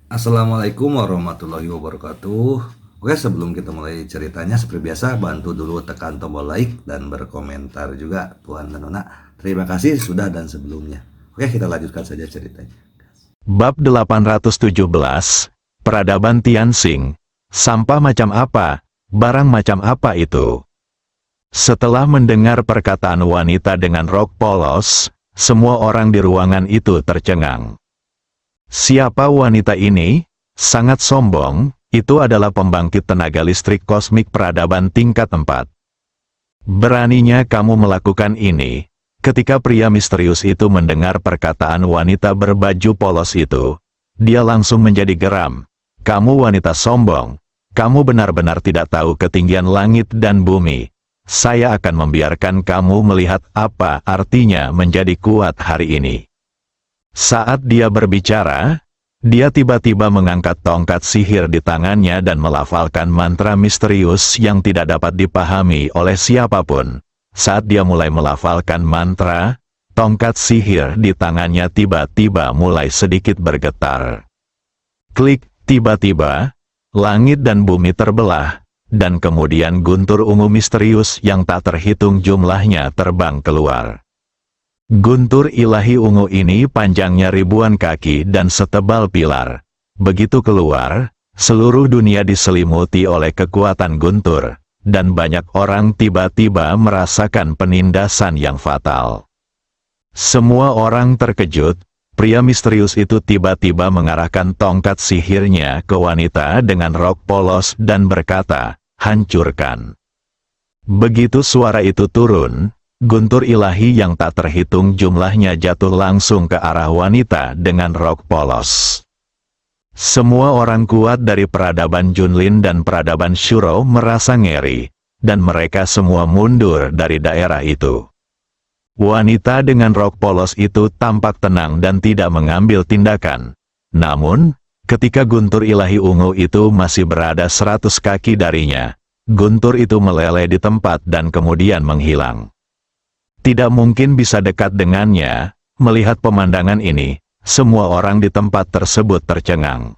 Assalamualaikum warahmatullahi wabarakatuh. Oke, sebelum kita mulai ceritanya, seperti biasa, bantu dulu tekan tombol like dan berkomentar juga, Tuan dan Nona. Terima kasih sudah dan sebelumnya. Oke, kita lanjutkan saja ceritanya. Bab 817, Peradaban Tianxing. Sampah macam apa? Barang macam apa itu? Setelah mendengar perkataan wanita dengan rok polos, semua orang di ruangan itu tercengang. Siapa wanita ini? Sangat sombong, itu adalah pembangkit tenaga listrik kosmik peradaban tingkat 4. Beraninya kamu melakukan ini? Ketika pria misterius itu mendengar perkataan wanita berbaju polos itu, dia langsung menjadi geram. Kamu wanita sombong. Kamu benar-benar tidak tahu ketinggian langit dan bumi. Saya akan membiarkan kamu melihat apa artinya menjadi kuat hari ini. Saat dia berbicara, dia tiba-tiba mengangkat tongkat sihir di tangannya dan melafalkan mantra misterius yang tidak dapat dipahami oleh siapapun. Saat dia mulai melafalkan mantra, tongkat sihir di tangannya tiba-tiba mulai sedikit bergetar. Klik, tiba-tiba, langit dan bumi terbelah, dan kemudian guntur ungu misterius yang tak terhitung jumlahnya terbang keluar. Guntur ilahi ungu ini panjangnya ribuan kaki dan setebal pilar. Begitu keluar, seluruh dunia diselimuti oleh kekuatan guntur, dan banyak orang tiba-tiba merasakan penindasan yang fatal. Semua orang terkejut, pria misterius itu tiba-tiba mengarahkan tongkat sihirnya ke wanita dengan rok polos dan berkata, "Hancurkan." Begitu suara itu turun, guntur ilahi yang tak terhitung jumlahnya jatuh langsung ke arah wanita dengan rok polos. Semua orang kuat dari peradaban Junlin dan peradaban Shuro merasa ngeri, dan mereka semua mundur dari daerah itu. Wanita dengan rok polos itu tampak tenang dan tidak mengambil tindakan. Namun, ketika guntur ilahi ungu itu masih berada 100 kaki darinya, guntur itu meleleh di tempat dan kemudian menghilang. Tidak mungkin bisa dekat dengannya. Melihat pemandangan ini, semua orang di tempat tersebut tercengang.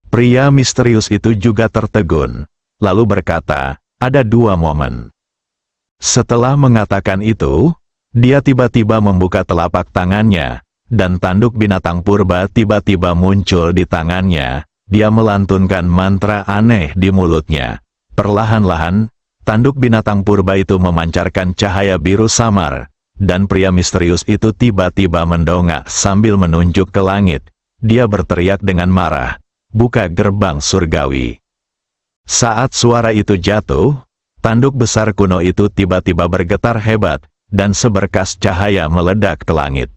Pria misterius itu juga tertegun, lalu berkata, ada dua momen. Setelah mengatakan itu, dia tiba-tiba membuka telapak tangannya, dan tanduk binatang purba tiba-tiba muncul di tangannya. Dia melantunkan mantra aneh di mulutnya. Perlahan-lahan, tanduk binatang purba itu memancarkan cahaya biru samar, dan pria misterius itu tiba-tiba mendongak sambil menunjuk ke langit. Dia berteriak dengan marah, "Buka gerbang surgawi." Saat suara itu jatuh, tanduk besar kuno itu tiba-tiba bergetar hebat, dan seberkas cahaya meledak ke langit.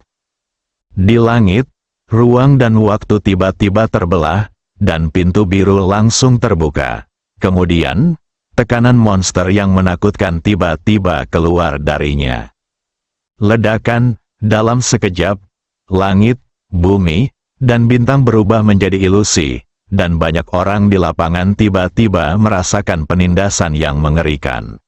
Di langit, ruang dan waktu tiba-tiba terbelah, dan pintu biru langsung terbuka. Kemudian, tekanan monster yang menakutkan tiba-tiba keluar darinya. Ledakan, dalam sekejap, langit, bumi, dan bintang berubah menjadi ilusi, dan banyak orang di lapangan tiba-tiba merasakan penindasan yang mengerikan.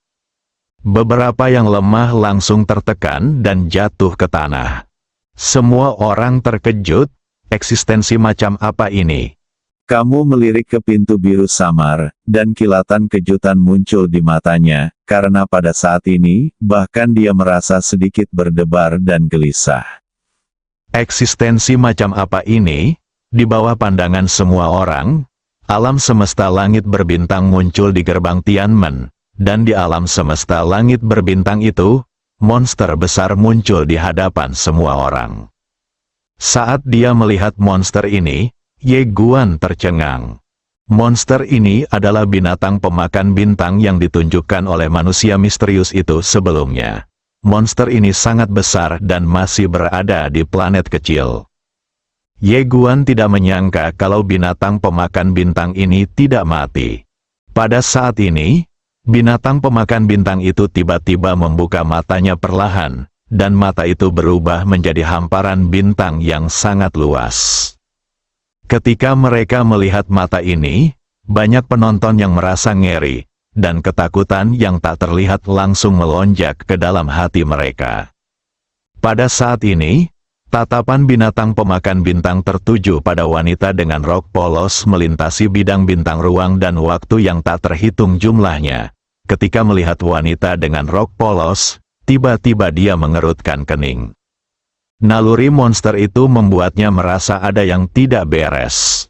Beberapa yang lemah langsung tertekan dan jatuh ke tanah. Semua orang terkejut, eksistensi macam apa ini? Kamu melirik ke pintu biru samar, dan kilatan kejutan muncul di matanya, karena pada saat ini, bahkan dia merasa sedikit berdebar dan gelisah. Eksistensi macam apa ini? Di bawah pandangan semua orang, alam semesta langit berbintang muncul di gerbang Tianmen, dan di alam semesta langit berbintang itu, monster besar muncul di hadapan semua orang. Saat dia melihat monster ini, Ye Guan tercengang. Monster ini adalah binatang pemakan bintang yang ditunjukkan oleh manusia misterius itu sebelumnya. Monster ini sangat besar dan masih berada di planet kecil. Ye Guan tidak menyangka kalau binatang pemakan bintang ini tidak mati. Pada saat ini, binatang pemakan bintang itu tiba-tiba membuka matanya perlahan, dan mata itu berubah menjadi hamparan bintang yang sangat luas. Ketika mereka melihat mata ini, banyak penonton yang merasa ngeri, dan ketakutan yang tak terlihat langsung melonjak ke dalam hati mereka. Pada saat ini, Tatapan binatang pemakan bintang tertuju pada wanita dengan rok polos melintasi bidang bintang ruang dan waktu yang tak terhitung jumlahnya. Ketika melihat wanita dengan rok polos, tiba-tiba dia mengerutkan kening. Naluri monster itu membuatnya merasa ada yang tidak beres.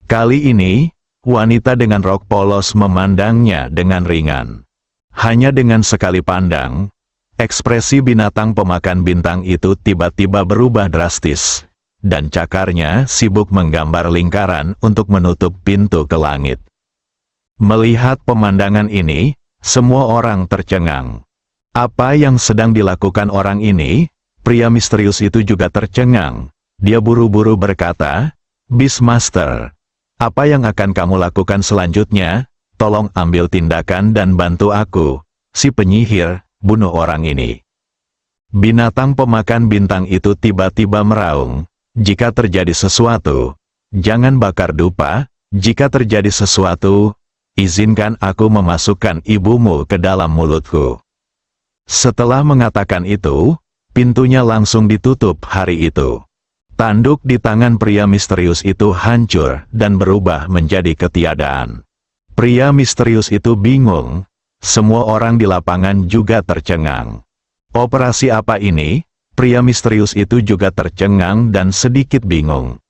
Kali ini, wanita dengan rok polos memandangnya dengan ringan. Hanya dengan sekali pandang, ekspresi binatang pemakan bintang itu tiba-tiba berubah drastis, dan cakarnya sibuk menggambar lingkaran untuk menutup pintu ke langit. Melihat pemandangan ini, semua orang tercengang. Apa yang sedang dilakukan orang ini? Pria misterius itu juga tercengang. Dia buru-buru berkata, "Beastmaster, apa yang akan kamu lakukan selanjutnya? Tolong ambil tindakan dan bantu aku, si penyihir, bunuh orang ini." Binatang pemakan bintang itu tiba-tiba meraung, "Jika terjadi sesuatu, jangan bakar dupa. Jika terjadi sesuatu, izinkan aku memasukkan ibumu ke dalam mulutku." Setelah mengatakan itu, pintunya langsung ditutup hari itu. Tanduk di tangan pria misterius itu hancur dan berubah menjadi ketiadaan. Pria misterius itu bingung. Semua orang di lapangan juga tercengang. Operasi apa ini? Pria misterius itu juga tercengang dan sedikit bingung.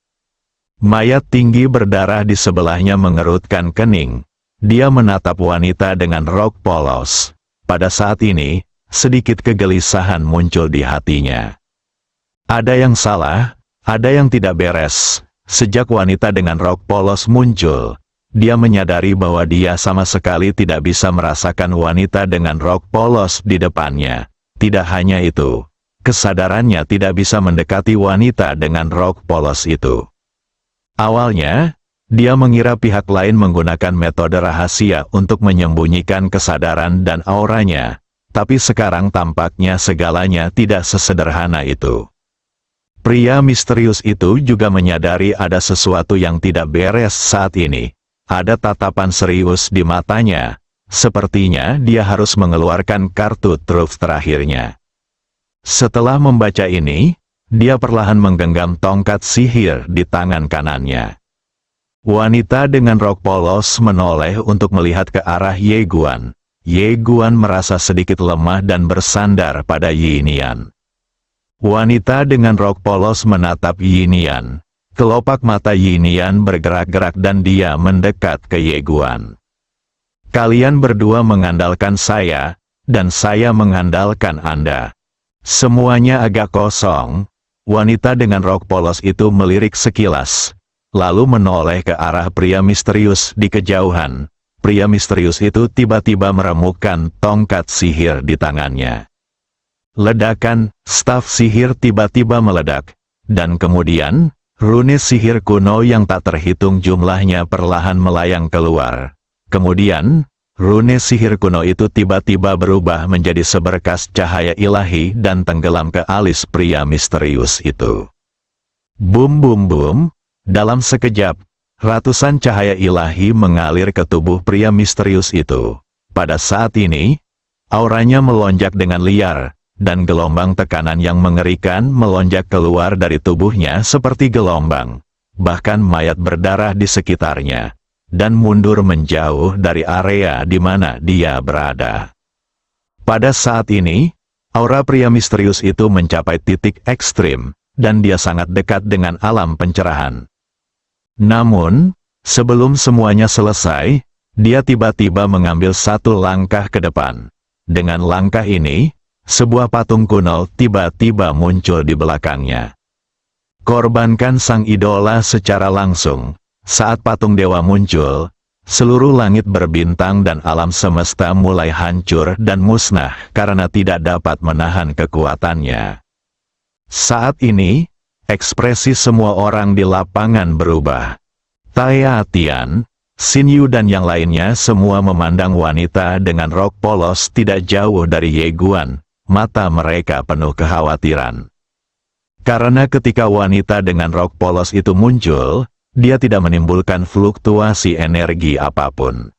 Mayat tinggi berdarah di sebelahnya mengerutkan kening. Dia menatap wanita dengan rok polos. Pada saat ini, sedikit kegelisahan muncul di hatinya. Ada yang salah, ada yang tidak beres. Sejak wanita dengan rok polos muncul, dia menyadari bahwa dia sama sekali tidak bisa merasakan wanita dengan rok polos di depannya. Tidak hanya itu, kesadarannya tidak bisa mendekati wanita dengan rok polos itu. Awalnya, dia mengira pihak lain menggunakan metode rahasia untuk menyembunyikan kesadaran dan auranya, tapi sekarang tampaknya segalanya tidak sesederhana itu. Pria misterius itu juga menyadari ada sesuatu yang tidak beres saat ini. Ada tatapan serius di matanya. Sepertinya dia harus mengeluarkan kartu truf terakhirnya. Setelah membaca ini, dia perlahan menggenggam tongkat sihir di tangan kanannya. Wanita dengan rok polos menoleh untuk melihat ke arah Ye Guan. Ye Guan merasa sedikit lemah dan bersandar pada Yinian. Wanita dengan rok polos menatap Yinian. Kelopak mata Yinian bergerak-gerak dan dia mendekat ke Ye Guan. "Kalian berdua mengandalkan saya, dan saya mengandalkan Anda." Semuanya agak kosong. Wanita dengan rok polos itu melirik sekilas, lalu menoleh ke arah pria misterius di kejauhan. Pria misterius itu tiba-tiba meremukkan tongkat sihir di tangannya. Ledakan, staf sihir tiba-tiba meledak, dan kemudian, rune sihir kuno yang tak terhitung jumlahnya perlahan melayang keluar. Kemudian, rune sihir kuno itu tiba-tiba berubah menjadi seberkas cahaya ilahi dan tenggelam ke alis pria misterius itu. Bum bum bum, dalam sekejap, ratusan cahaya ilahi mengalir ke tubuh pria misterius itu. Pada saat ini, auranya melonjak dengan liar, dan gelombang tekanan yang mengerikan melonjak keluar dari tubuhnya seperti gelombang. Bahkan mayat berdarah di sekitarnya, dan mundur menjauh dari area di mana dia berada. Pada saat ini, aura pria misterius itu mencapai titik ekstrim, dan dia sangat dekat dengan alam pencerahan. Namun, sebelum semuanya selesai, dia tiba-tiba mengambil satu langkah ke depan. Dengan langkah ini, sebuah patung kuno tiba-tiba muncul di belakangnya. Korbankan sang idola secara langsung. Saat patung dewa muncul, seluruh langit berbintang dan alam semesta mulai hancur dan musnah karena tidak dapat menahan kekuatannya. Saat ini, ekspresi semua orang di lapangan berubah. Taya Tian, Xin Yu dan yang lainnya semua memandang wanita dengan rok polos tidak jauh dari Ye Guan. Mata mereka penuh kekhawatiran. Karena ketika wanita dengan rok polos itu muncul, dia tidak menimbulkan fluktuasi energi apapun.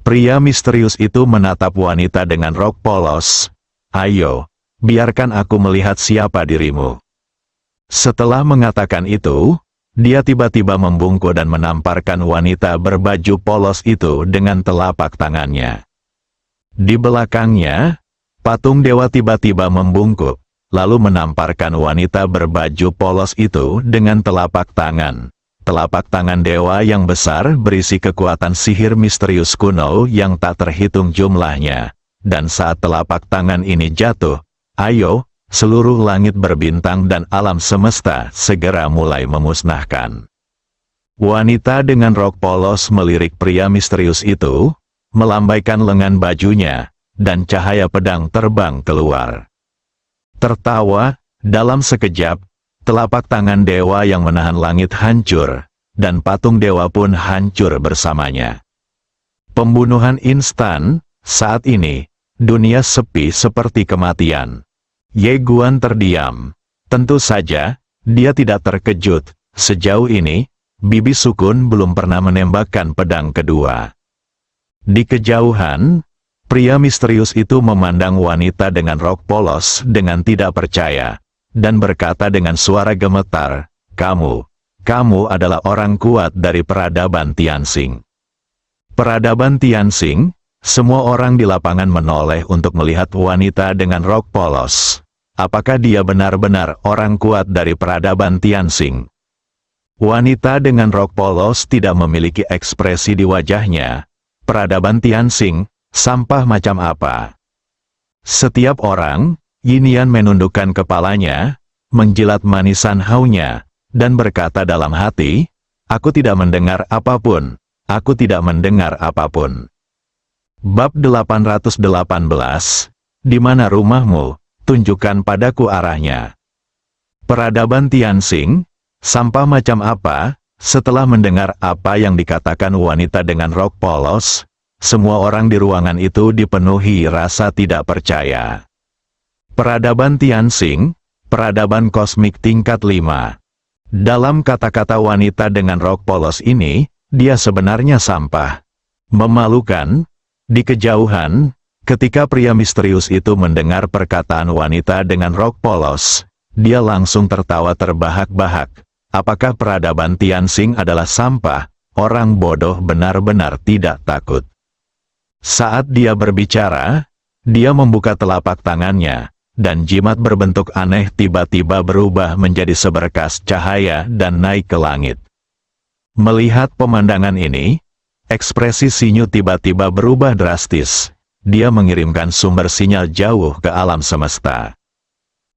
Pria misterius itu menatap wanita dengan rok polos. "Ayo, biarkan aku melihat siapa dirimu." Setelah mengatakan itu, dia tiba-tiba membungkuk dan menamparkan wanita berbaju polos itu dengan telapak tangannya. Di belakangnya, patung dewa tiba-tiba membungkuk, lalu menamparkan wanita berbaju polos itu dengan telapak tangan. Telapak tangan dewa yang besar berisi kekuatan sihir misterius kuno yang tak terhitung jumlahnya. Dan saat telapak tangan ini jatuh, ayo, seluruh langit berbintang dan alam semesta segera mulai memusnahkan. Wanita dengan rok polos melirik pria misterius itu, melambaikan lengan bajunya, dan cahaya pedang terbang keluar. Tertawa, dalam sekejap, telapak tangan dewa yang menahan langit hancur, dan patung dewa pun hancur bersamanya. Pembunuhan instan, saat ini, dunia sepi seperti kematian. Ye Guan terdiam. Tentu saja, dia tidak terkejut. Sejauh ini, Bibi Sukun belum pernah menembakkan pedang kedua. Di kejauhan, pria misterius itu memandang wanita dengan rok polos dengan tidak percaya, dan berkata dengan suara gemetar, kamu adalah orang kuat dari peradaban Tianxing. Peradaban Tianxing, semua orang di lapangan menoleh untuk melihat wanita dengan rok polos. Apakah dia benar-benar orang kuat dari peradaban Tianxing? Wanita dengan rok polos tidak memiliki ekspresi di wajahnya. Peradaban Tianxing, sampah macam apa? Setiap orang, Yinian menundukkan kepalanya, menjilat manisan haunya, dan berkata dalam hati, aku tidak mendengar apapun, aku tidak mendengar apapun. Bab 818, di mana rumahmu? Tunjukkan padaku arahnya. Peradaban Tianxing, sampah macam apa? Setelah mendengar apa yang dikatakan wanita dengan rok polos, semua orang di ruangan itu dipenuhi rasa tidak percaya. Peradaban Tianxing, peradaban kosmik tingkat 5. Dalam kata-kata wanita dengan rok polos ini, dia sebenarnya sampah. Memalukan, di kejauhan, ketika pria misterius itu mendengar perkataan wanita dengan rok polos, dia langsung tertawa terbahak-bahak. Apakah peradaban Tianxing adalah sampah? Orang bodoh benar-benar tidak takut. Saat dia berbicara, dia membuka telapak tangannya, dan jimat berbentuk aneh tiba-tiba berubah menjadi seberkas cahaya dan naik ke langit. Melihat pemandangan ini, ekspresi Sinyu tiba-tiba berubah drastis. Dia mengirimkan sumber sinyal jauh ke alam semesta.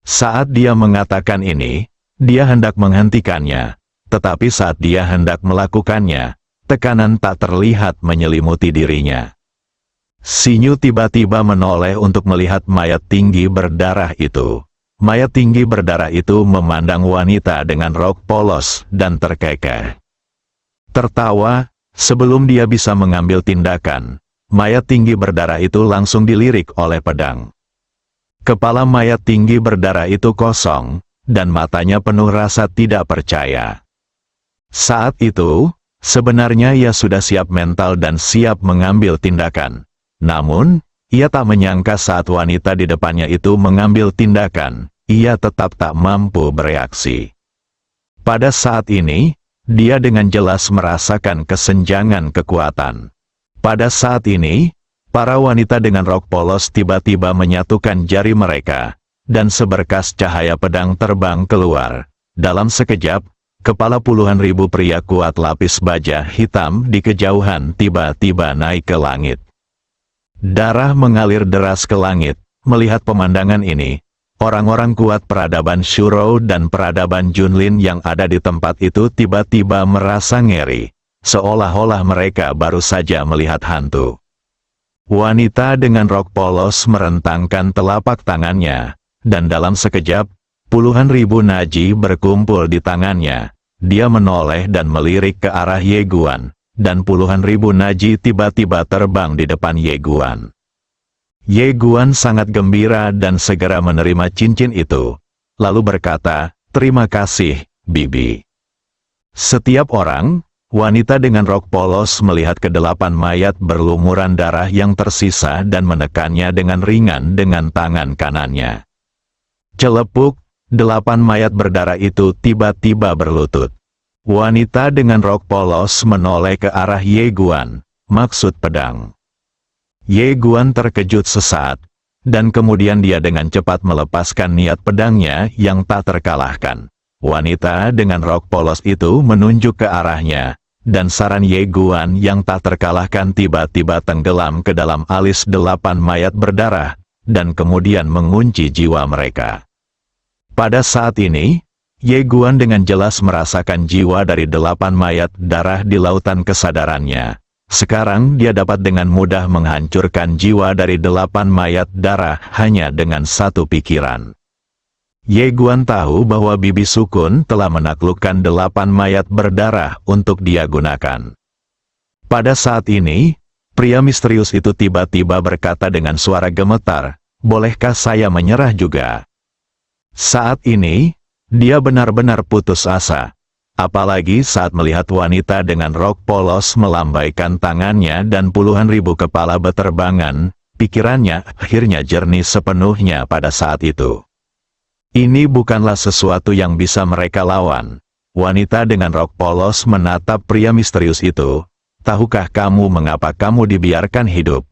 Saat dia mengatakan ini, dia hendak menghentikannya, tetapi saat dia hendak melakukannya, tekanan tak terlihat menyelimuti dirinya. Sinyu tiba-tiba menoleh untuk melihat mayat tinggi berdarah itu. Mayat tinggi berdarah itu memandang wanita dengan rok polos dan terkekeh. Tertawa, sebelum dia bisa mengambil tindakan, mayat tinggi berdarah itu langsung dilirik oleh pedang. Kepala mayat tinggi berdarah itu kosong, dan matanya penuh rasa tidak percaya. Saat itu, sebenarnya ia sudah siap mental dan siap mengambil tindakan. Namun, ia tak menyangka saat wanita di depannya itu mengambil tindakan, ia tetap tak mampu bereaksi. Pada saat ini, dia dengan jelas merasakan kesenjangan kekuatan. Pada saat ini, para wanita dengan rok polos tiba-tiba menyatukan jari mereka, dan seberkas cahaya pedang terbang keluar. Dalam sekejap, kepala puluhan ribu pria kuat lapis baja hitam di kejauhan tiba-tiba naik ke langit. Darah mengalir deras ke langit. Melihat pemandangan ini, orang-orang kuat peradaban Shuro dan peradaban Junlin yang ada di tempat itu tiba-tiba merasa ngeri. Seolah-olah mereka baru saja melihat hantu. Wanita dengan rok polos merentangkan telapak tangannya, dan dalam sekejap, puluhan ribu naji berkumpul di tangannya. Dia menoleh dan melirik ke arah Ye Guan, dan puluhan ribu naji tiba-tiba terbang di depan Ye Guan. Ye Guan sangat gembira dan segera menerima cincin itu, lalu berkata, "Terima kasih, Bibi." Setiap orang, wanita dengan rok polos melihat kedelapan mayat berlumuran darah yang tersisa dan menekannya dengan ringan dengan tangan kanannya. Celepuk, 8 mayat berdarah itu tiba-tiba berlutut. Wanita dengan rok polos menoleh ke arah Ye Guan, maksud pedang. Ye Guan terkejut sesaat, dan kemudian dia dengan cepat melepaskan niat pedangnya yang tak terkalahkan. Wanita dengan rok polos itu menunjuk ke arahnya, dan saran Ye Guan yang tak terkalahkan tiba-tiba tenggelam ke dalam alis 8 mayat berdarah, dan kemudian mengunci jiwa mereka. Pada saat ini, Ye Guan dengan jelas merasakan jiwa dari 8 mayat darah di lautan kesadarannya. Sekarang dia dapat dengan mudah menghancurkan jiwa dari 8 mayat darah hanya dengan satu pikiran. Ye Guan tahu bahwa Bibi Sukun telah menaklukkan 8 mayat berdarah untuk dia gunakan. Pada saat ini, pria misterius itu tiba-tiba berkata dengan suara gemetar, "Bolehkah saya menyerah juga?" Saat ini, dia benar-benar putus asa. Apalagi saat melihat wanita dengan rok polos melambaikan tangannya dan puluhan ribu kepala beterbangan, pikirannya akhirnya jernih sepenuhnya pada saat itu. Ini bukanlah sesuatu yang bisa mereka lawan. Wanita dengan rok polos menatap pria misterius itu. "Tahukah kamu mengapa kamu dibiarkan hidup?"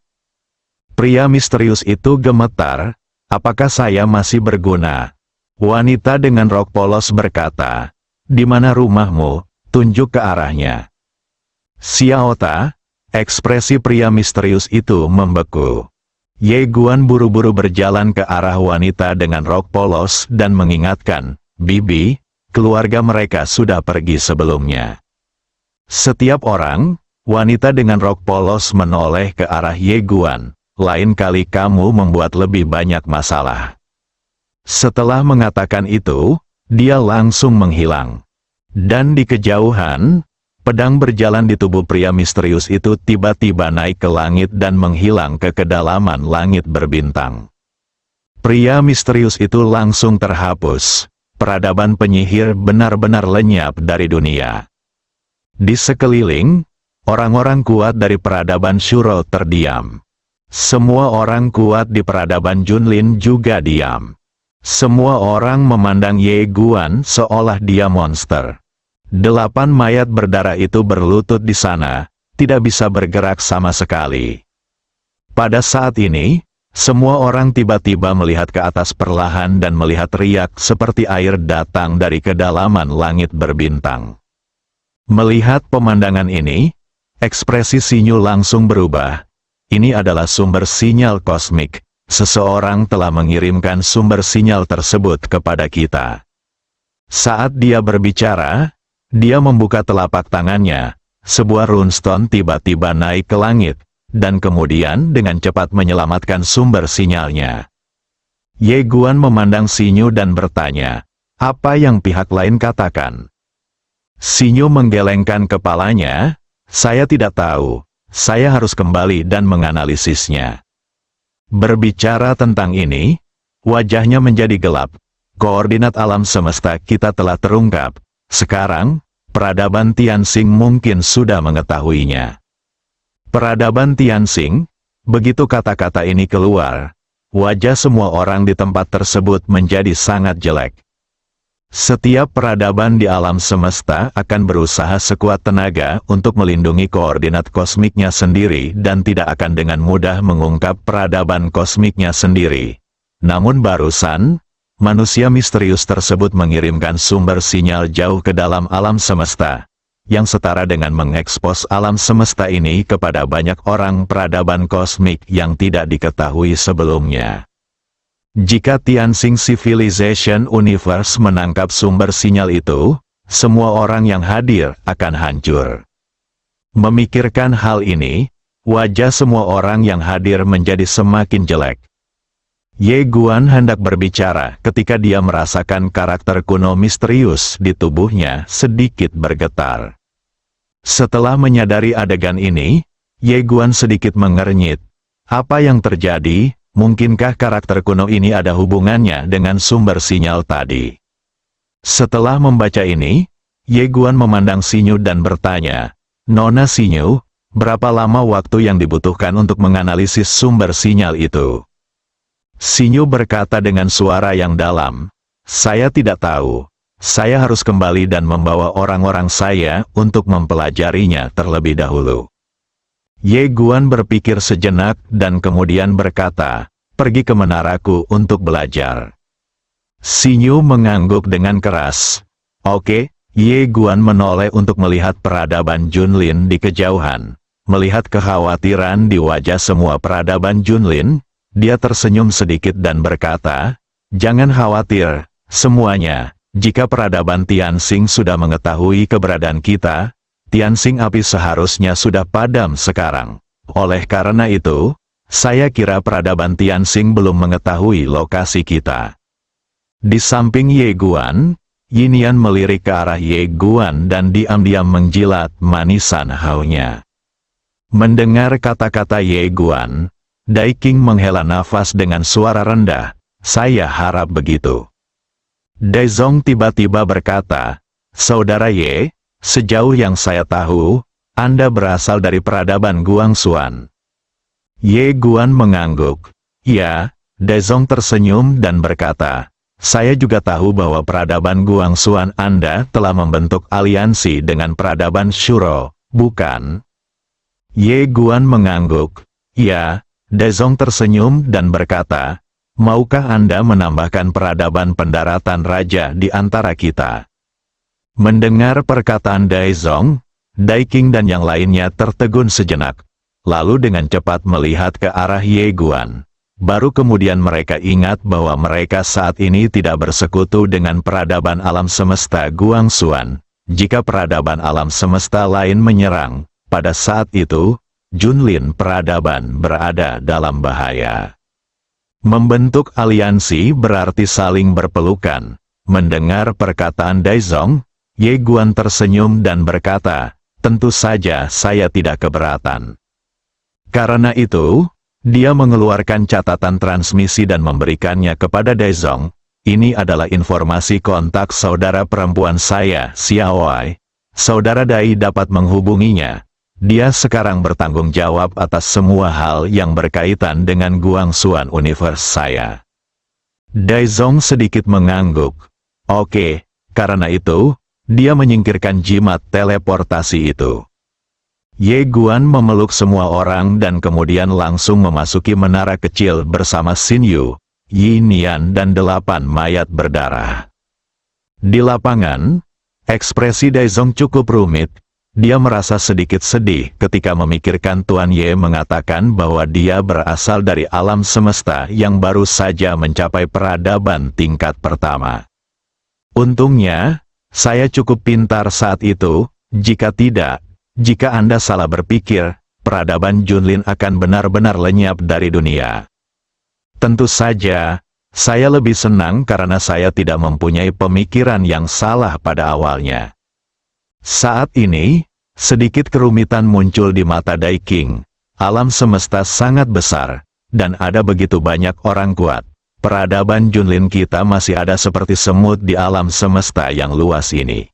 Pria misterius itu gemetar. "Apakah saya masih berguna?" Wanita dengan rok polos berkata, "Di mana rumahmu? Tunjuk ke arahnya." "Xiaota," ekspresi pria misterius itu membeku. Ye Guan buru-buru berjalan ke arah wanita dengan rok polos dan mengingatkan, "Bibi, keluarga mereka sudah pergi sebelumnya." Setiap orang, wanita dengan rok polos menoleh ke arah Ye Guan, "Lain kali kamu membuat lebih banyak masalah." Setelah mengatakan itu, dia langsung menghilang. Dan di kejauhan, pedang berjalan di tubuh pria misterius itu tiba-tiba naik ke langit dan menghilang ke kedalaman langit berbintang. Pria misterius itu langsung terhapus. Peradaban penyihir benar-benar lenyap dari dunia. Di sekeliling, orang-orang kuat dari peradaban Shuro terdiam. Semua orang kuat di peradaban Junlin juga diam. Semua orang memandang Ye Guan seolah dia monster. 8 mayat berdarah itu berlutut di sana, tidak bisa bergerak sama sekali. Pada saat ini, semua orang tiba-tiba melihat ke atas perlahan dan melihat riak seperti air datang dari kedalaman langit berbintang. Melihat pemandangan ini, ekspresi Sinyu langsung berubah. Ini adalah sumber sinyal kosmik. Seseorang telah mengirimkan sumber sinyal tersebut kepada kita. Saat dia berbicara, dia membuka telapak tangannya, sebuah runestone tiba-tiba naik ke langit, dan kemudian dengan cepat menyelamatkan sumber sinyalnya. Ye Guan memandang Sinyu dan bertanya, "Apa yang pihak lain katakan?" Sinyu menggelengkan kepalanya, "Saya tidak tahu, saya harus kembali dan menganalisisnya." Berbicara tentang ini, wajahnya menjadi gelap. Koordinat alam semesta kita telah terungkap. Sekarang, peradaban Tianxing mungkin sudah mengetahuinya. Peradaban Tianxing, begitu kata-kata ini keluar, wajah semua orang di tempat tersebut menjadi sangat jelek. Setiap peradaban di alam semesta akan berusaha sekuat tenaga untuk melindungi koordinat kosmiknya sendiri dan tidak akan dengan mudah mengungkap peradaban kosmiknya sendiri. Namun barusan, manusia misterius tersebut mengirimkan sumber sinyal jauh ke dalam alam semesta, yang setara dengan mengekspos alam semesta ini kepada banyak orang peradaban kosmik yang tidak diketahui sebelumnya. Jika Tianxing Civilization Universe menangkap sumber sinyal itu, semua orang yang hadir akan hancur. Memikirkan hal ini, wajah semua orang yang hadir menjadi semakin jelek. Ye Guan hendak berbicara ketika dia merasakan karakter kuno misterius di tubuhnya sedikit bergetar. Setelah menyadari adegan ini, Ye Guan sedikit mengernyit. Apa yang terjadi? Mungkinkah karakter kuno ini ada hubungannya dengan sumber sinyal tadi? Setelah membaca ini, Ye Guan memandang Sinyu dan bertanya, "Nona Sinyu, berapa lama waktu yang dibutuhkan untuk menganalisis sumber sinyal itu?" Sinyu berkata dengan suara yang dalam, Saya tidak tahu. Saya harus kembali dan membawa orang-orang saya untuk mempelajarinya terlebih dahulu. Ye Guan berpikir sejenak dan kemudian berkata, pergi ke menaraku untuk belajar. Xinyu mengangguk dengan keras. Oke, Ye Guan menoleh untuk melihat peradaban Junlin di kejauhan. Melihat kekhawatiran di wajah semua peradaban Junlin, dia tersenyum sedikit dan berkata, jangan khawatir, semuanya. Jika peradaban Tianxing sudah mengetahui keberadaan kita, Tianxing api seharusnya sudah padam sekarang. Oleh karena itu, saya kira peradaban Tianxing belum mengetahui lokasi kita. Di samping Ye Guan, Yinian melirik ke arah Ye Guan dan diam-diam menjilat manisan haunya. Mendengar kata-kata Ye Guan, Dai Qing menghela nafas dengan suara rendah, saya harap begitu. Dai Zong tiba-tiba berkata, Saudara Ye, sejauh yang saya tahu, Anda berasal dari peradaban Guangxuan. Ye Guan mengangguk. Ya, Dai Zong tersenyum dan berkata, saya juga tahu bahwa peradaban Guangxuan Anda telah membentuk aliansi dengan peradaban Shuro, bukan? Ye Guan mengangguk. Ya, Dai Zong tersenyum dan berkata, maukah Anda menambahkan peradaban pendaratan raja di antara kita? Mendengar perkataan Dai Zong, Dai Qing dan yang lainnya tertegun sejenak, lalu dengan cepat melihat ke arah Ye Guan. Baru kemudian mereka ingat bahwa mereka saat ini tidak bersekutu dengan peradaban alam semesta Guangxuan. Jika peradaban alam semesta lain menyerang, pada saat itu, Junlin peradaban berada dalam bahaya. Membentuk aliansi berarti saling berpelukan. Mendengar perkataan Dai Zong, Ye Guan tersenyum dan berkata, tentu saja saya tidak keberatan. Karena itu, dia mengeluarkan catatan transmisi dan memberikannya kepada Dai Zong. Ini adalah informasi kontak saudara perempuan saya, Xiaowai. Saudara Dai dapat menghubunginya. Dia sekarang bertanggung jawab atas semua hal yang berkaitan dengan Guangxuan Universe saya. Dai Zong sedikit mengangguk. Oke, karena itu, dia menyingkirkan jimat teleportasi itu. Ye Guan memeluk semua orang dan kemudian langsung memasuki menara kecil bersama Xinyu, Yinian dan 8 mayat berdarah. Di lapangan, ekspresi Dai Zong cukup rumit. Dia merasa sedikit sedih ketika memikirkan Tuan Ye mengatakan bahwa dia berasal dari alam semesta yang baru saja mencapai peradaban tingkat pertama. Untungnya, saya cukup pintar saat itu, jika tidak, jika Anda salah berpikir, peradaban Junlin akan benar-benar lenyap dari dunia. Tentu saja, saya lebih senang karena saya tidak mempunyai pemikiran yang salah pada awalnya. Saat ini, sedikit kerumitan muncul di mata Dai Qing. Alam semesta sangat besar, dan ada begitu banyak orang kuat. Peradaban Junlin kita masih ada seperti semut di alam semesta yang luas ini.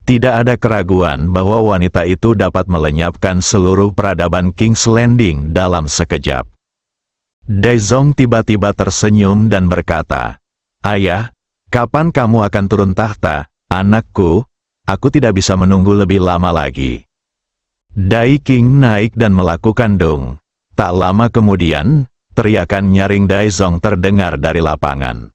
Tidak ada keraguan bahwa wanita itu dapat melenyapkan seluruh peradaban King's Landing dalam sekejap. Dai Zong tiba-tiba tersenyum dan berkata, Ayah, kapan kamu akan turun tahta, anakku? Aku tidak bisa menunggu lebih lama lagi. Dai Qing naik dan melakukan dong. Tak lama kemudian, teriakan nyaring Dai Zong terdengar dari lapangan.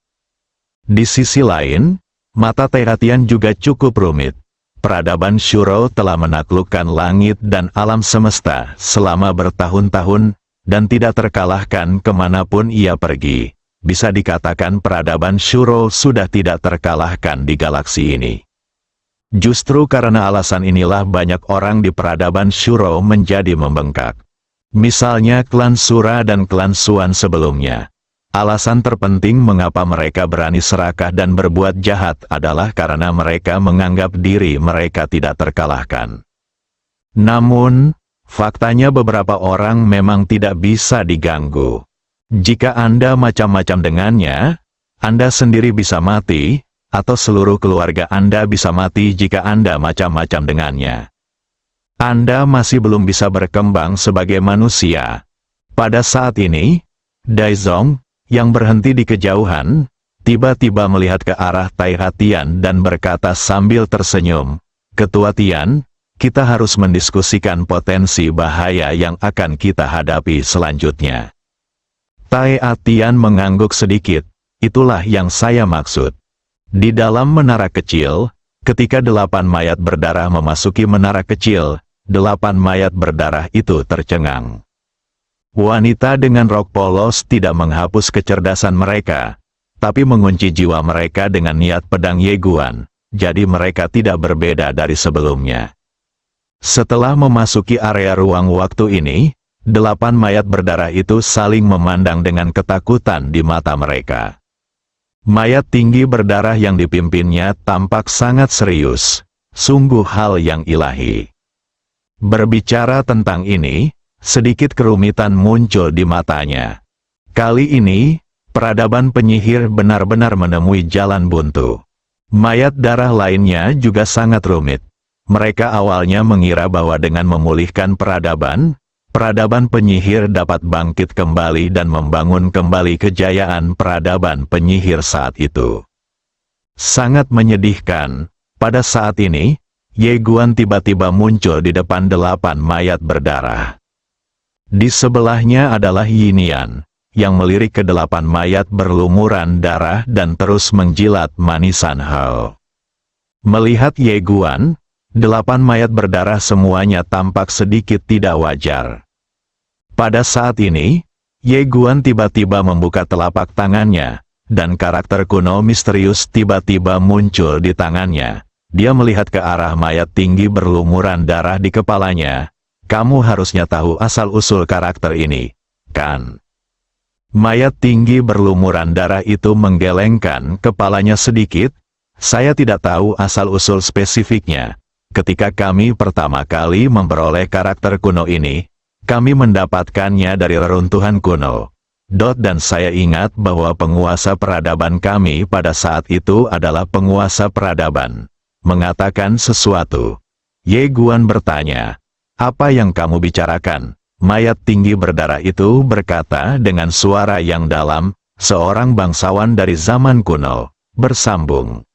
Di sisi lain, mata Teratian juga cukup rumit. Peradaban Shuro telah menaklukkan langit dan alam semesta selama bertahun-tahun, dan tidak terkalahkan kemanapun ia pergi. Bisa dikatakan peradaban Shuro sudah tidak terkalahkan di galaksi ini. Justru karena alasan inilah banyak orang di peradaban Shuro menjadi membengkak. Misalnya klan Sura dan klan Xuan sebelumnya. Alasan terpenting mengapa mereka berani serakah dan berbuat jahat adalah karena mereka menganggap diri mereka tidak terkalahkan. Namun, faktanya beberapa orang memang tidak bisa diganggu. Jika Anda macam-macam dengannya, Anda sendiri bisa mati, atau seluruh keluarga Anda bisa mati jika Anda macam-macam dengannya. Anda masih belum bisa berkembang sebagai manusia. Pada saat ini, Dai Zong, yang berhenti di kejauhan, tiba-tiba melihat ke arah Taiha Tian dan berkata sambil tersenyum, "Ketua Tian, kita harus mendiskusikan potensi bahaya yang akan kita hadapi selanjutnya." Taiha Tian mengangguk sedikit, "Itulah yang saya maksud." Di dalam menara kecil, ketika 8 mayat berdarah memasuki menara kecil, 8 mayat berdarah itu tercengang. Wanita dengan rok polos tidak menghapus kecerdasan mereka, tapi mengunci jiwa mereka dengan niat pedang Ye Guan, jadi mereka tidak berbeda dari sebelumnya. Setelah memasuki area ruang waktu ini, 8 mayat berdarah itu saling memandang dengan ketakutan di mata mereka. Mayat tinggi berdarah yang dipimpinnya tampak sangat serius, sungguh hal yang ilahi. Berbicara tentang ini, sedikit kerumitan muncul di matanya. Kali ini, peradaban penyihir benar-benar menemui jalan buntu. Mayat darah lainnya juga sangat rumit. Mereka awalnya mengira bahwa dengan memulihkan peradaban penyihir dapat bangkit kembali dan membangun kembali kejayaan peradaban penyihir saat itu. Sangat menyedihkan, pada saat ini, Ye Guan tiba-tiba muncul di depan 8 mayat berdarah. Di sebelahnya adalah Yinian, yang melirik ke 8 mayat berlumuran darah dan terus menjilat manisan Hao. Melihat Ye Guan, 8 mayat berdarah semuanya tampak sedikit tidak wajar. Pada saat ini, Ye Guan tiba-tiba membuka telapak tangannya, dan karakter kuno misterius tiba-tiba muncul di tangannya. Dia melihat ke arah mayat tinggi berlumuran darah di kepalanya. "Kamu harusnya tahu asal-usul karakter ini, kan?" Mayat tinggi berlumuran darah itu menggelengkan kepalanya sedikit. "Saya tidak tahu asal-usul spesifiknya. Ketika kami pertama kali memperoleh karakter kuno ini, kami mendapatkannya dari reruntuhan kuno. Dan saya ingat bahwa penguasa peradaban kami pada saat itu adalah penguasa peradaban. Mengatakan sesuatu." Ye Guan bertanya, "Apa yang kamu bicarakan?" Mayat tinggi berdarah itu berkata dengan suara yang dalam, "Seorang bangsawan dari zaman kuno," bersambung.